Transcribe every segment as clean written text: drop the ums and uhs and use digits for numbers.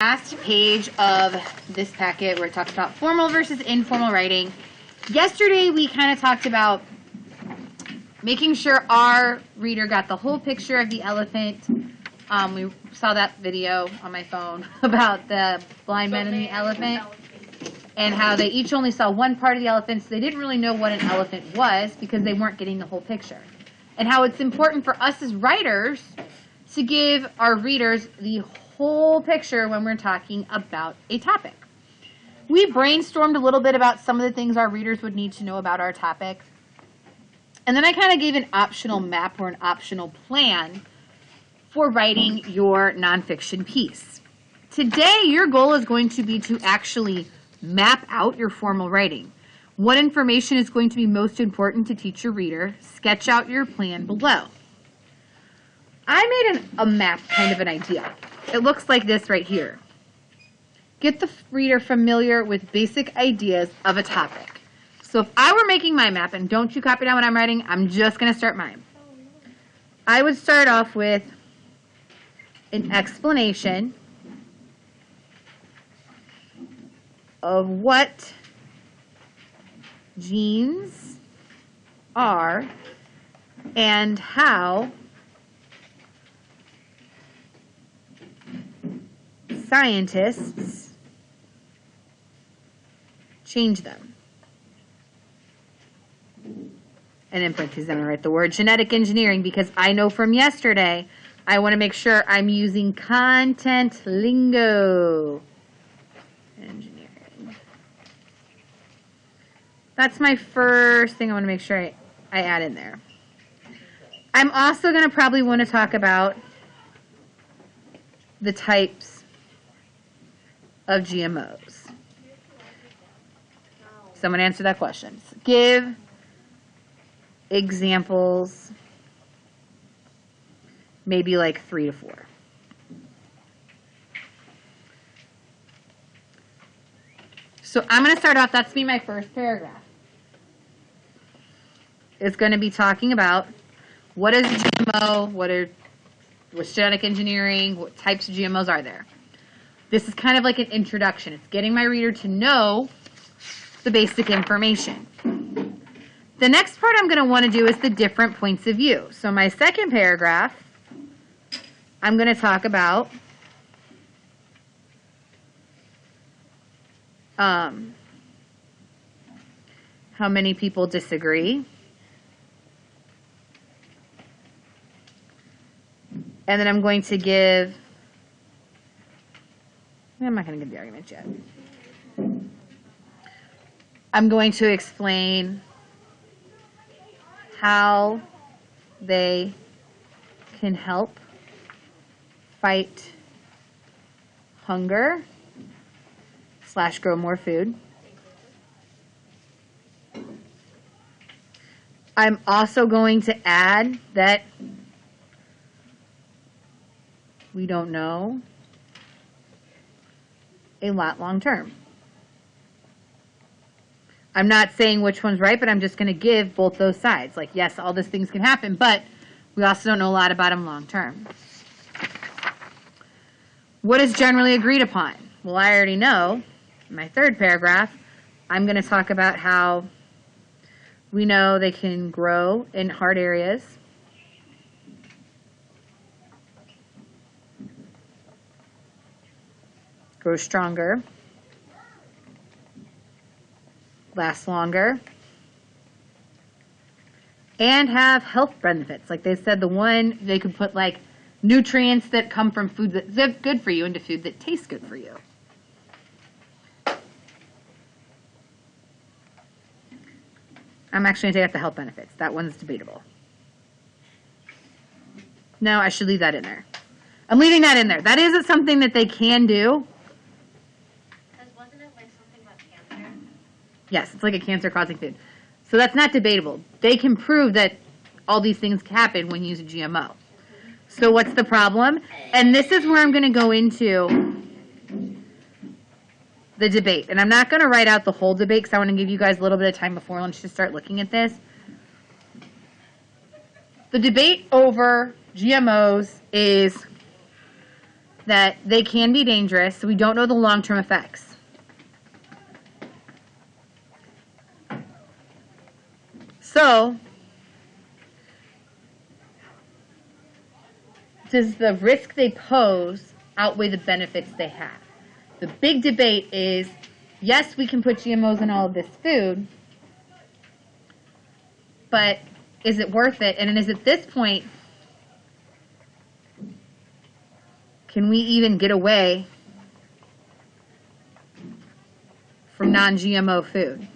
Last page of this packet where it talks about formal versus informal writing. Yesterday we kind of talked about making sure our reader got the whole picture of the elephant. We saw that video on my phone about the blind men and the elephant and how they each only saw one part of the elephant, so they didn't really know what an elephant was because they weren't getting the whole picture. And how it's important for us as writers to give our readers the whole picture when we're talking about a topic. We brainstormed a little bit about some of the things our readers would need to know about our topic. And then I kind of gave an optional map or an optional plan for writing your nonfiction piece. Today, your goal is going to be to actually map out your formal writing. What information is going to be most important to teach your reader? Sketch out your plan below. I made a map, kind of an idea. It looks like this right here. Get the reader familiar with basic ideas of a topic. So if I were making my map, and don't you copy down what I'm writing, I'm just going to start mine. I would start off with an explanation of what genes are and how scientists change them. And in parentheses, I'm going to write the word genetic engineering because I know from yesterday I want to make sure I'm using content lingo. Engineering. That's my first thing I want to make sure I add in there. I'm also going to probably want to talk about the types of GMOs. Someone answer that question. Give examples, maybe like 3 to 4. So I'm going to start off, that's my first paragraph. It's going to be talking about what is GMO, what's genetic engineering, what types of GMOs are there. This is kind of like an introduction. It's getting my reader to know the basic information. The next part I'm going to want to do is the different points of view. So my second paragraph, I'm going to talk about how many people disagree. And then I'm going to give, I'm not going to give the argument yet. I'm going to explain how they can help fight hunger / grow more food. I'm also going to add that we don't know a lot long term. I'm not saying which one's right, but I'm just going to give both those sides. Like, yes, all these things can happen, but we also don't know a lot about them long term. What is generally agreed upon? Well, I already know. In my third paragraph, I'm going to talk about how we know they can grow in hard areas. Grow stronger. Last longer. And have health benefits. Like they said, the one, they could put like nutrients that come from food that's good for you into food that tastes good for you. I'm actually going to take out the health benefits. That one's debatable. No, I should leave that in there. I'm leaving that in there. That isn't something that they can do. Because wasn't it like something about cancer? Yes, it's like a cancer-causing food. So that's not debatable. They can prove that all these things happen when you use a GMO. So what's the problem? And this is where I'm going to go into the debate. And I'm not going to write out the whole debate because I want to give you guys a little bit of time before lunch to start looking at this. The debate over GMOs is that they can be dangerous, so we don't know the long-term effects. So, does the risk they pose outweigh the benefits they have? The big debate is, yes, we can put GMOs in all of this food, but is it worth it? And is at this point, can we even get away from non-GMO food?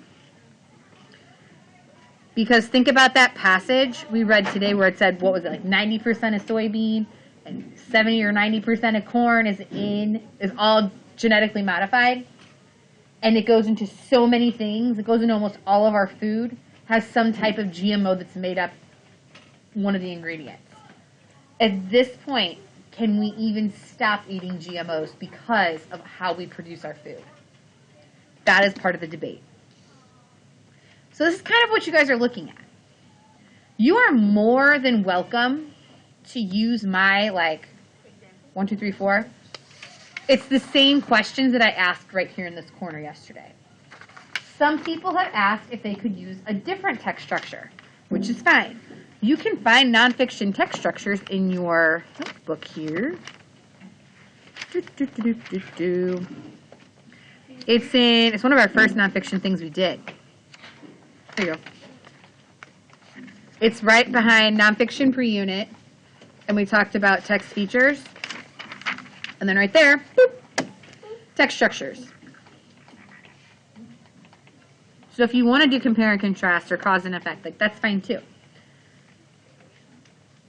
Because think about that passage we read today where it said, what was it, like 90% of soybean and 70 or 90% of corn is all genetically modified. And it goes into so many things. It goes into almost all of our food, has some type of GMO that's made up one of the ingredients. At this point, can we even stop eating GMOs because of how we produce our food? That is part of the debate. So this is kind of what you guys are looking at. You are more than welcome to use my, 1, 2, 3, 4. It's the same questions that I asked right here in this corner yesterday. Some people have asked if they could use a different text structure, which is fine. You can find nonfiction text structures in your book here. It's one of our first nonfiction things we did. There you go. It's right behind nonfiction per unit, and we talked about text features. And then right there, boop, text structures. So if you want to do compare and contrast or cause and effect, that's fine too.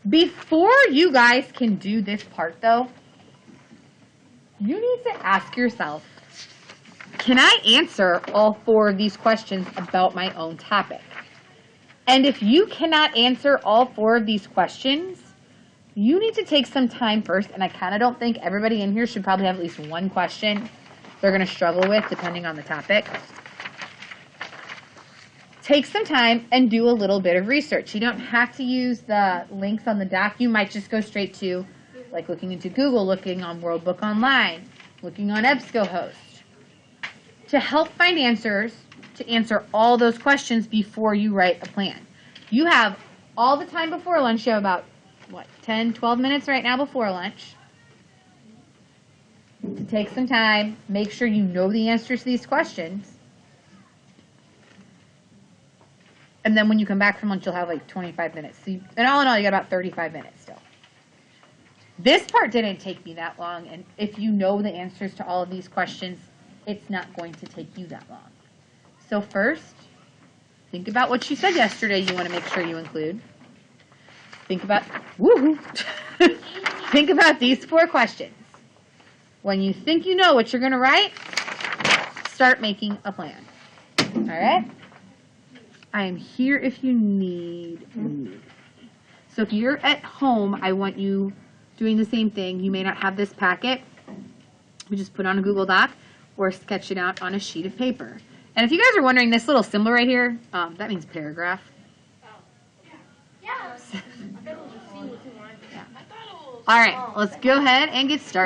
Before you guys can do this part though, you need to ask yourself, can I answer all 4 of these questions about my own topic? And if you cannot answer all 4 of these questions, you need to take some time first, and I kind of don't think everybody in here should probably have at least one question they're going to struggle with depending on the topic. Take some time and do a little bit of research. You don't have to use the links on the doc. You might just go straight to, looking into Google, looking on World Book Online, looking on EBSCOhost, to help find answers to answer all those questions before you write a plan. You have all the time before lunch. You have about 10, 12 minutes right now before lunch to take some time, make sure you know the answers to these questions. And then when you come back from lunch, you'll have 25 minutes. So and all in all, you got about 35 minutes still. This part didn't take me that long. And if you know the answers to all of these questions, it's not going to take you that long. So first, think about what you said yesterday you want to make sure you include. Think about, think about these 4 questions. When you think you know what you're going to write, start making a plan. All right? I am here if you need me. So if you're at home, I want you doing the same thing. You may not have this packet. We just put it on a Google Doc or sketch it out on a sheet of paper. And if you guys are wondering, this little symbol right here, that means paragraph. Yeah. All right, let's go ahead and get started.